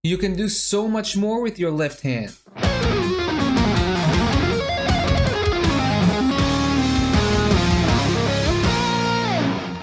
You can do so much more with your left hand.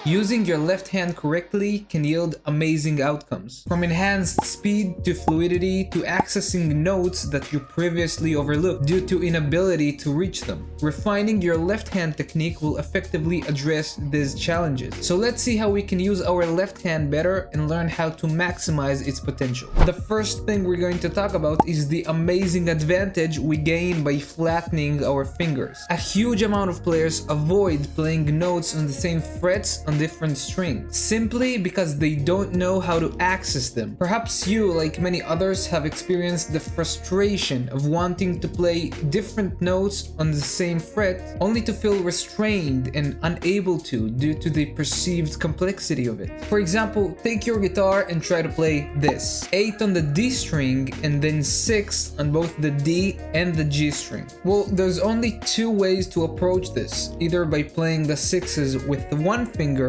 Using your left hand correctly can yield amazing outcomes, from enhanced speed to fluidity to accessing notes that you previously overlooked due to inability to reach them. Refining your left hand technique will effectively address these challenges. So let's see how we can use our left hand better and learn how to maximize its potential. The first thing we're going to talk about is the amazing advantage we gain by flattening our fingers. A huge amount of players avoid playing notes on the same frets on different strings, simply because they don't know how to access them. Perhaps you, like many others, have experienced the frustration of wanting to play different notes on the same fret, only to feel restrained and unable to due to the perceived complexity of it. For example, take your guitar and try to play this: 8 on the D string and then 6 on both the D and the G string. Well, there's only two ways to approach this, either by playing the sixes with the one finger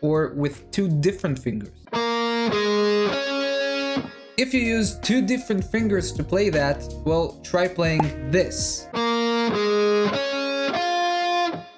or with two different fingers. If you use two different fingers to play that, well, try playing this.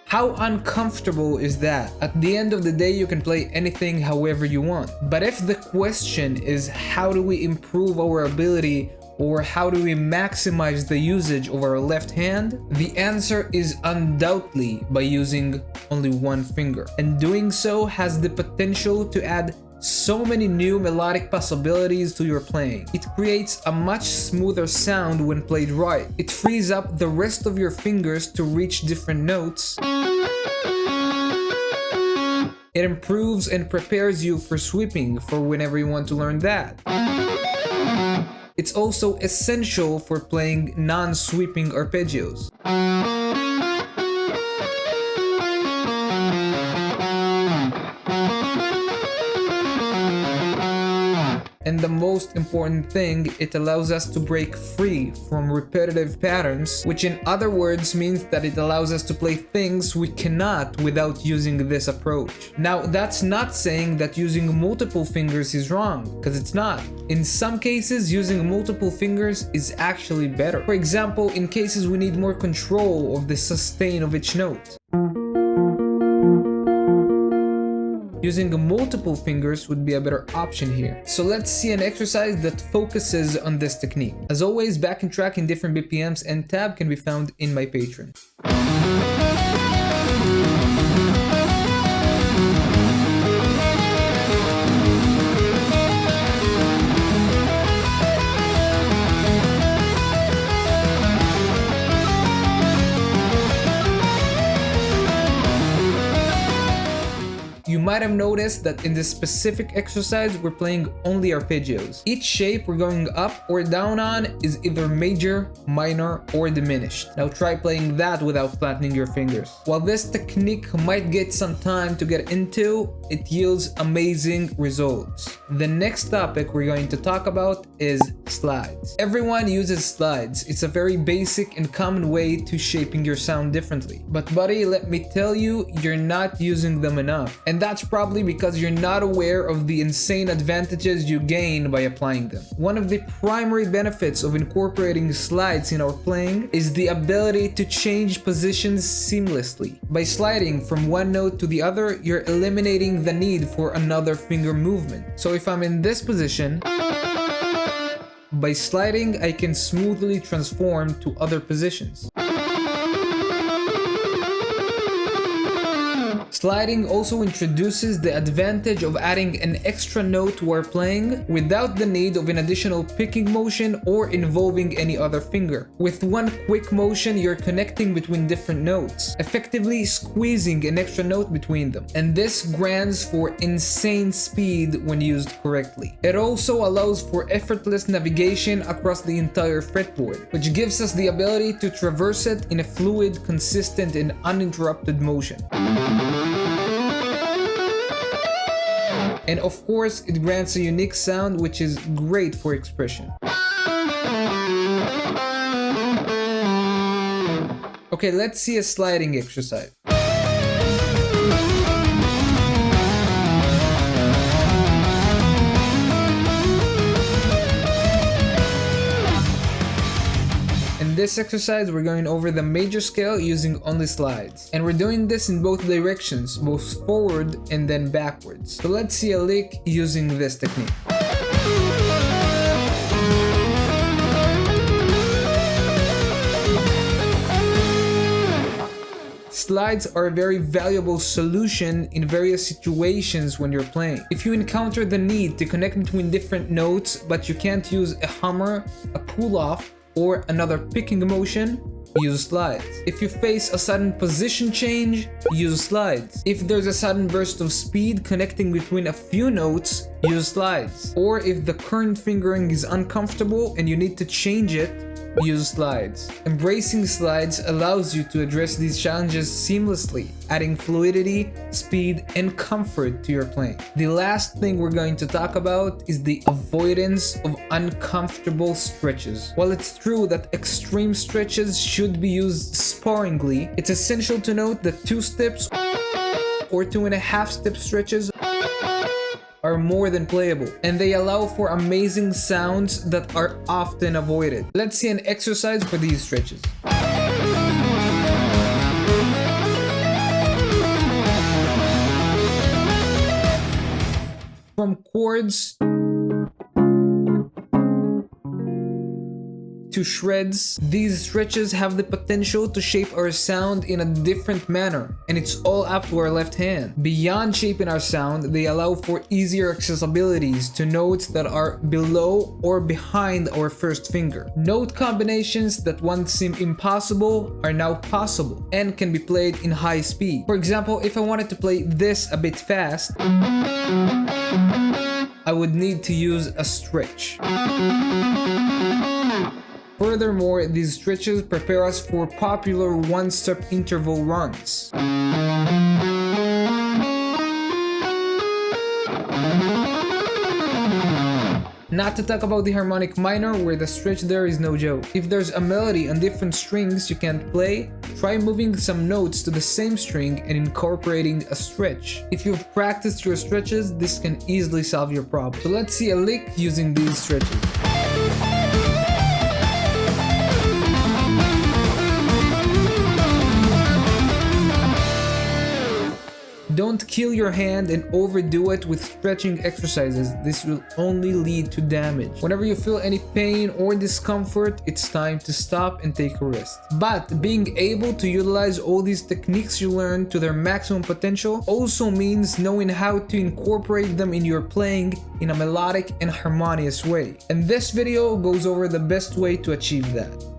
How uncomfortable is that? At the end of the day, you can play anything however you want. But if the question is how do we improve our ability, or how do we maximize the usage of our left hand, the answer is undoubtedly by using only one finger. And doing so has the potential to add so many new melodic possibilities to your playing. It creates a much smoother sound when played right. It frees up the rest of your fingers to reach different notes. It improves and prepares you for sweeping for whenever you want to learn that. It's also essential for playing non-sweeping arpeggios. And the most important thing, it allows us to break free from repetitive patterns, which in other words means that it allows us to play things we cannot without using this approach. Now, that's not saying that using multiple fingers is wrong, because it's not. In some cases, using multiple fingers is actually better. For example, in cases we need more control of the sustain of each note. Using multiple fingers would be a better option here. So let's see an exercise that focuses on this technique. As always, backing track in different BPMs and tab can be found in my Patreon. You might have noticed that in this specific exercise, we're playing only arpeggios. Each shape we're going up or down on is either major, minor, or diminished. Now try playing that without flattening your fingers. While this technique might get some time to get into, it yields amazing results. The next topic we're going to talk about is slides. Everyone uses slides. It's a very basic and common way to shaping your sound differently. But buddy, let me tell you, you're not using them enough. And that's probably because you're not aware of the insane advantages you gain by applying them. One of the primary benefits of incorporating slides in our playing is the ability to change positions seamlessly. By sliding from one note to the other, you're eliminating the need for another finger movement. So if I'm in this position, by sliding, I can smoothly transform to other positions. Sliding also introduces the advantage of adding an extra note to our playing without the need of an additional picking motion or involving any other finger. With one quick motion, you're connecting between different notes, effectively squeezing an extra note between them. And this grants for insane speed when used correctly. It also allows for effortless navigation across the entire fretboard, which gives us the ability to traverse it in a fluid, consistent, and uninterrupted motion. And of course, it grants a unique sound which is great for expression. Okay, let's see a sliding exercise. this exercise, we're going over the major scale using only slides. And we're doing this in both directions, both forward and then backwards. So let's see a lick using this technique. Slides are a very valuable solution in various situations when you're playing. If you encounter the need to connect between different notes, but you can't use a hammer, a pull-off, or another picking motion, use slides. If you face a sudden position change, use slides. If there's a sudden burst of speed connecting between a few notes, use slides. Or if the current fingering is uncomfortable and you need to change it, use slides. Embracing slides allows you to address these challenges seamlessly, adding fluidity, speed, and comfort to your playing. The last thing we're going to talk about is the avoidance of uncomfortable stretches. While it's true that extreme stretches should be used sparingly, it's essential to note that 2 steps or 2.5 step stretches are more than playable, and they allow for amazing sounds that are often avoided. Let's see an exercise for these stretches. From chords to shreds, these stretches have the potential to shape our sound in a different manner, and it's all up to our left hand. Beyond shaping our sound, they allow for easier accessibilities to notes that are below or behind our first finger. Note combinations that once seemed impossible are now possible and can be played in high speed. For example, if I wanted to play this a bit fast, I would need to use a stretch. Furthermore, these stretches prepare us for popular one-step interval runs. Not to talk about the harmonic minor, where the stretch there is no joke. If there's a melody on different strings you can't play, try moving some notes to the same string and incorporating a stretch. If you've practiced your stretches, this can easily solve your problem. So let's see a lick using these stretches. Don't kill your hand and overdo it with stretching exercises. This will only lead to damage. Whenever you feel any pain or discomfort, it's time to stop and take a rest. But being able to utilize all these techniques you learned to their maximum potential also means knowing how to incorporate them in your playing in a melodic and harmonious way. And this video goes over the best way to achieve that.